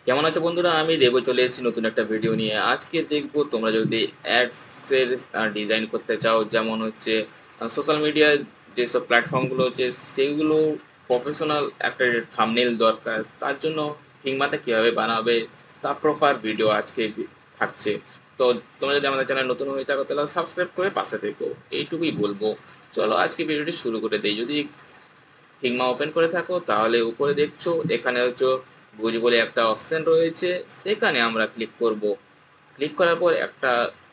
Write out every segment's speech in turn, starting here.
কেমন আছো বন্ধুরা? আমি দেবো চলে এসেছি নতুন একটা ভিডিও নিয়ে। আজকে দেখবো তোমরা যদি অ্যাডসের ডিজাইন করতে চাও, যেমন হচ্ছে সোশ্যাল মিডিয়ার যেসব প্ল্যাটফর্মগুলো হচ্ছে সেগুলো প্রফেশনাল একটা থাম্বনেল দরকার। তার জন্য ফিগমাটা কীভাবে বানাবে তা প্রপার ভিডিও আজকে থাকছে। তো তোমরা যদি আমাদের চ্যানেল নতুন হয়ে থাকো তাহলে সাবস্ক্রাইব করে পাশে থেকো, এইটুকুই বলবো। চলো আজকে ভিডিওটি শুরু করে দেই। যদি ফিগমা ওপেন করে থাকো তাহলে উপরে দেখছো এখানে হচ্ছে বুঝ বলে একটা অপশন রয়েছে, সেখানে আমরা ক্লিক করব। ক্লিক করার পর একটা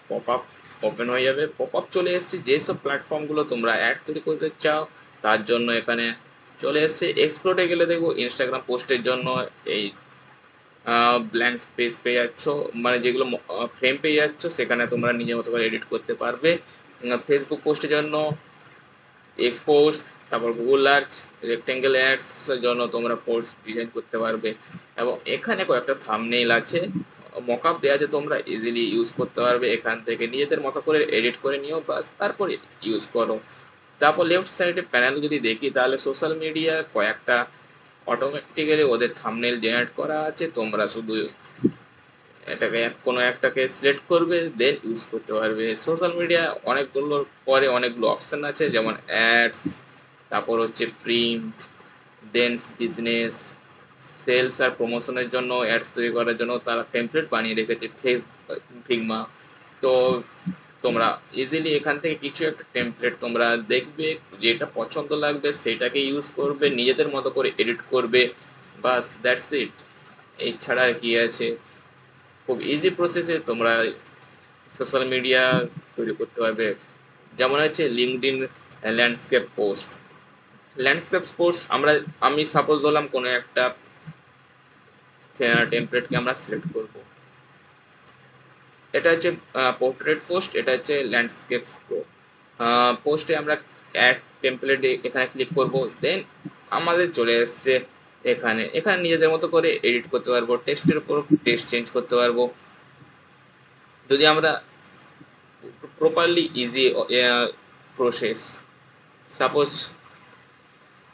পপ আপ ওপেন হয়ে যাবে। পপ আপ চলে এসেছে যেসব প্ল্যাটফর্মগুলো তোমরা অ্যাড তৈরি করতে চাও তার জন্য। এখানে চলে এসছে। এক্সপ্লোরে গেলে দেখবো ইনস্টাগ্রাম পোস্টের জন্য এই ব্ল্যাঙ্ক স্পেস পেয়ে যাচ্ছ, মানে যেগুলো ফ্রেম পেয়ে যাচ্ছ সেখানে তোমরা নিজের মতো করে এডিট করতে পারবে। ফেসবুক পোস্টের জন্য এক্সপোস্ট, তারপর গুগল আর্চ, রেক্টেঙ্গেল অ্যাডস এর জন্য তোমরা পোস্ট ডিজাইন করতে পারবে। এবং এখানে কয়েকটা থাম্বনেইল আছে, মকআপ দেওয়া আছে, তোমরা ইজিলি ইউজ করতে পারবে। এখান থেকে নিজেদের মতো করে এডিট করে নিও, বাস তারপরে ইউজ করো। তারপর লেফট সাইডে প্যানেল যদি দেখি তাহলে সোশ্যাল মিডিয়া কয়েকটা অটোমেটিক্যালি ওদের থাম্বনেইল জেনারেট করা আছে। তোমরা শুধু এটাকে কোনো একটাকে সিলেক্ট করবে, দেন ইউজ করতে পারবে। সোশ্যাল মিডিয়া অনেকগুলোর পরে অনেকগুলো অপশান আছে, যেমন অ্যাডস, তারপর হচ্ছে প্রিন্ট, দেন বিজনেস, সেলস আর প্রমোশনের জন্য অ্যাডস তৈরি করার জন্য তারা টেমপ্লেট বানিয়ে রেখেছে ফিগমা। তো তোমরা ইজিলি এখান থেকে কিছু একটা টেমপ্লেট তোমরা দেখবে, যেটা পছন্দ লাগবে সেটাকে ইউজ করবে, নিজেদের মতো করে এডিট করবে, বাস দ্যাটস ইট। এছাড়া আর কি আছে? খুব ইজি প্রসেসে তোমরা সোশ্যাল মিডিয়া তৈরি করতে পারবে। যেমন হচ্ছে LinkedIn landscape post. Landscape post আমি সাপোজ ধরলাম কোনো একটা টেমপ্লেটকে আমরা সিলেক্ট করব। এটা হচ্ছে পোর্ট্রেট পোস্ট, এটা হচ্ছে ল্যান্ডস্কেপ পোস্টে আমরা অ্যাড টেমপ্লেট এখানে ক্লিক করব। দেন আমাদের চলে এসছে এখানে এখানে নিজেদের মতো করে এডিট করতে পারবো, টেক্সটের উপর টেক্সট চেঞ্জ করতে পারবো। যদি আমরা প্রপারলি ইজি প্রসেস, সাপোজ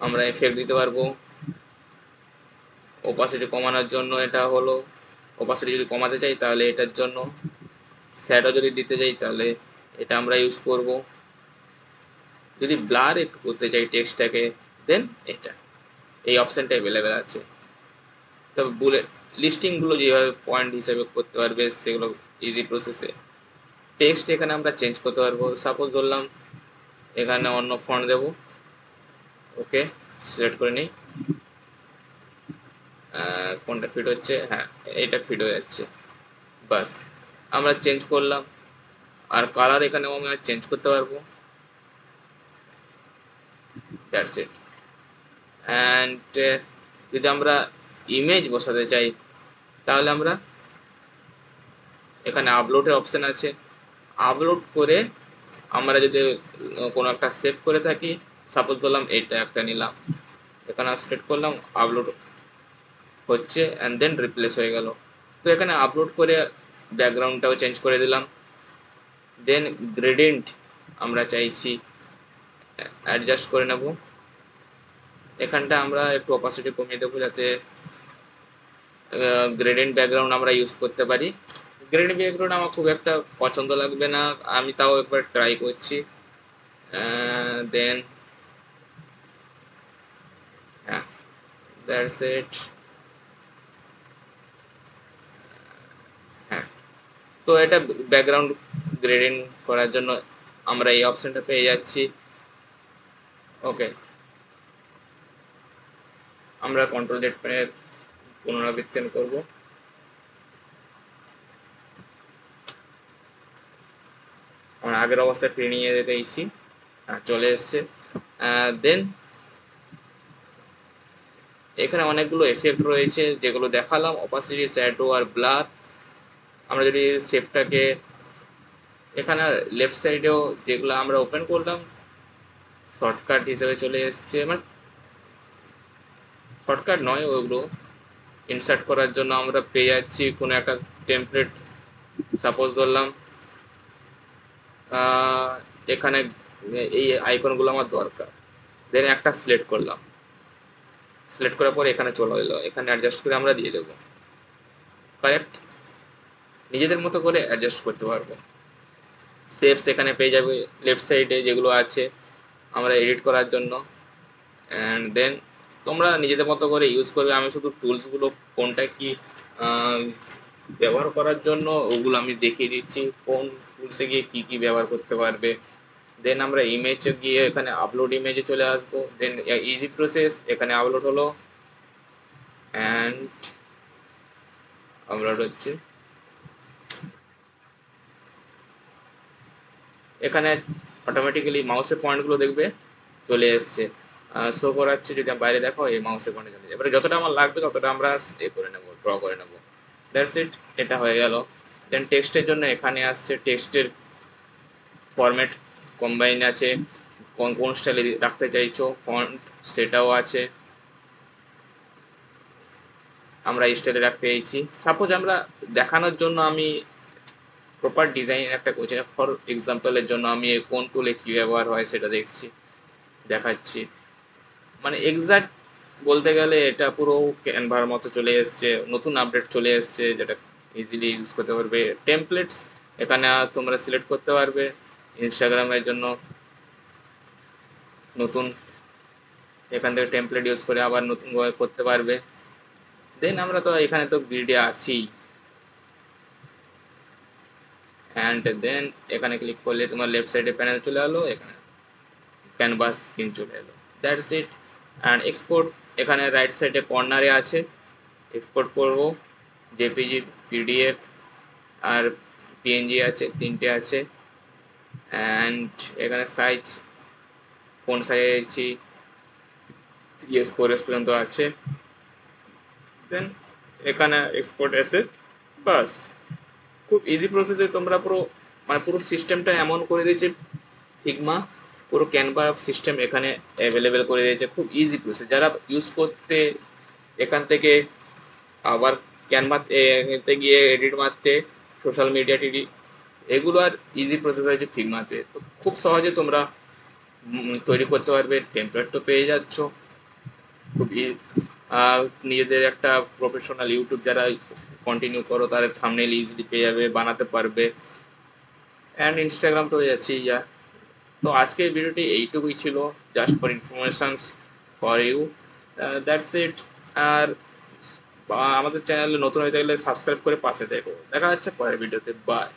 আমরা এফেক্ট দিতে পারবো। ওপাসিটি কমানোর জন্য এটা হলো, ওপাসিটি যদি কমাতে চাই তাহলে এটার জন্য, শ্যাডো যদি দিতে চাই তাহলে এটা আমরা ইউজ করব। যদি ব্লার একটু করতে চাই টেক্সটটাকে, দেন এটা এই অপশানটা অ্যাভেলেবেল আছে। তবে বুলেট লিস্টিংগুলো যেভাবে পয়েন্ট হিসেবে করতে পারবে সেগুলো ইজি প্রসেসে। টেক্সট এখানে আমরা চেঞ্জ করতে পারবো। সাপোজ ধরলাম এখানে অন্য ফন্ট দেবো, ওকে সিলেক্ট করে নিই। কোনটা ফিট হচ্ছে? হ্যাঁ, এটা ফিট হয়ে যাচ্ছে, বাস আমরা চেঞ্জ করলাম। আর কালার এখানে আমি চেঞ্জ করতে পারবো, দ্যাটস ইট। অ্যান্ড যদি আমরা ইমেজ বসাতে চাই তাহলে আমরা এখানে আপলোডের অপশান আছে। আপলোড করে আমরা যদি কোনো একটা সেভ করে থাকি, সাপোজ ধরলাম এটা একটা নিলাম, এখানে সিলেক্ট করলাম, আপলোড হচ্ছে অ্যান্ড দেন রিপ্লেস হয়ে গেল। তো এখানে আপলোড করে ব্যাকগ্রাউন্ডটাও চেঞ্জ করে দিলাম। দেন গ্রেডিয়েন্ট আমরা চাইছি অ্যাডজাস্ট করে নেব। এখানটা আমরা একটু অপাসিটি কমিয়ে দেবো যাতে গ্রেডিয়েন্ট ব্যাকগ্রাউন্ড আমরা ইউজ করতে পারি। গ্রেডিয়েন্ট ব্যাকগ্রাউন্ড আমার খুব একটা পছন্দ লাগবে না, আমি তাও একবার ট্রাই করছি। দেন হ্যাঁ, দ্যাটস ইট। হ্যাঁ, তো এটা ব্যাকগ্রাউন্ড গ্রেডিয়েন্ট করার জন্য আমরা এই অপশনটা পেয়ে যাচ্ছি। ওকে, আমরা কন্ট্রোল জেড পেনে পুনরাবৃত্তি করব। আমরা আগের অবস্থায় ফিরে নিয়ে যেতে ইচ্ছি, চলে এসছে। দেন এখানে অনেকগুলো এফেক্ট রয়েছে যেগুলো দেখালাম, অপাসিটি, শ্যাডো আর ব্লার। আমরা যদি শেপটাকে এখানে লেফট সাইডেও যেগুলো আমরা ওপেন করলাম শর্টকাট হিসেবে চলে এসছে, মানে শর্টকাট নয়, ওগুলো ইনসার্ট করার জন্য আমরা পেয়ে যাচ্ছি কোনো একটা টেমপ্লেট। সাপোজ ধরলাম এখানে এই আইকনগুলো আমার দরকার, দেন একটা সিলেক্ট করলাম, সিলেক্ট করার পর এখানে চলে এলো, এখানে অ্যাডজাস্ট করে আমরা দিয়ে দেবো। কারেক্ট নিজেদের মতো করে অ্যাডজাস্ট করতে পারবো। শেপস এখানে পেয়ে যাবে লেফট সাইডে যেগুলো আছে আমরা এডিট করার জন্য, অ্যান্ড দেন তোমরা নিজেদের মতো করে ইউজ করবে। আমি শুধু টুলসগুলো কোনটা কি ব্যবহার করার জন্য ওগুলো আমি দেখিয়ে দিচ্ছি, কোন টুলসে গিয়ে কি কি ব্যবহার করতে পারবে। দেন আমরা ইমেজে গিয়ে এখানে আপলোড ইমেজে চলে আসবো। দেন ইজি প্রসেস, এখানে আপলোড হলো অ্যান্ড আপলোড হচ্ছে। এখানে অটোমেটিক্যালি মাউসের পয়েন্টগুলো দেখবে চলে এসছে, শো করাচ্ছে। যদি বাইরে দেখো এই মাউসের পয়েন্টে চলে যাবে। এবারে যতটা আমার লাগবে ততটা আমরা এ করে নেবো, ড্র করে নেবো। দ্যাটস ইট, এটা হয়ে গেল। দেন টেক্সটের জন্য এখানে আসছে টেক্সটের ফরম্যাট কম্বাইন আছে, কোন কোন স্টাইলে রাখতে চাইছো ফন্ট সেটাও আছে, আমরা স্টাইলে রাখতে চাইছি। সাপোজ আমরা দেখানোর জন্য আমি প্রপার ডিজাইন একটা করছি না, ফর এক্সাম্পলের জন্য আমি কোন টুলে কী ব্যবহার হয় সেটা দেখছি, দেখাচ্ছি। মানে এক্সাক্ট বলতে গেলে এটা পুরো ক্যানভার মতো চলে এসছে, নতুন আপডেট চলে এসছে যেটা ইজিলি ইউজ করতে পারবে। টেমপ্লেটস এখানে তোমরা সিলেক্ট করতে পারবে ইনস্টাগ্রামের জন্য নতুন, এখান থেকে টেমপ্লেট ইউজ করে আবার নতুনভাবে করতে পারবে। দেন আমরা তো এখানে তো গ্রিডে আছি, অ্যান্ড দেন এখানে ক্লিক করলে তোমার লেফট সাইডে প্যানেল চলে এলো, এখানে ক্যানভাস স্ক্রিন চলে এলো। That's it. অ্যান্ড এক্সপোর্ট এখানে রাইট সাইডে কর্নারে আছে, এক্সপোর্ট করব জেপিজি, পিডিএফ আর পিএনজি আছে, তিনটে আছে। অ্যান্ড এখানে সাইজ কোন সাইজে আছি, 3s পর্যন্ত আছে। দেন এখানে এক্সপোর্ট এসে বাস, খুব ইজি প্রসেসে তোমরা পুরো মানে পুরো সিস্টেমটা এমন করে দিয়েছে ফিগমা, পুরো ক্যানভা সিস্টেম এখানে অ্যাভেলেবেল করে দিয়েছে, খুব ইজি প্রসেস। যারা ইউজ করতে এখান থেকে আবার ক্যানভাতে গিয়ে এডিট মারতে, সোশ্যাল মিডিয়া টিডি এগুলো আর ইজি প্রসেস হয়েছে ফিগমাতে, তো খুব সহজে তোমরা তৈরি করতে পারবে। টেমপ্লেট তো পেয়ে যাচ্ছ, খুব নিজেদের একটা প্রফেশনাল ইউটিউব যারা কন্টিনিউ করো তাদের থাম্বনেল ইজিলি পেয়ে যাবে, বানাতে পারবে। অ্যান্ড ইনস্টাগ্রাম তো যাচ্ছি যা। তো আজকের ভিডিওটি এইটুকুই ছিল, just for informations for you, that's it. আর আমাদের চ্যানেলে নতুন হয়ে থাকলে সাবস্ক্রাইব করে পাশে দেখো। দেখা যাচ্ছে পরের ভিডিওতে, বাই।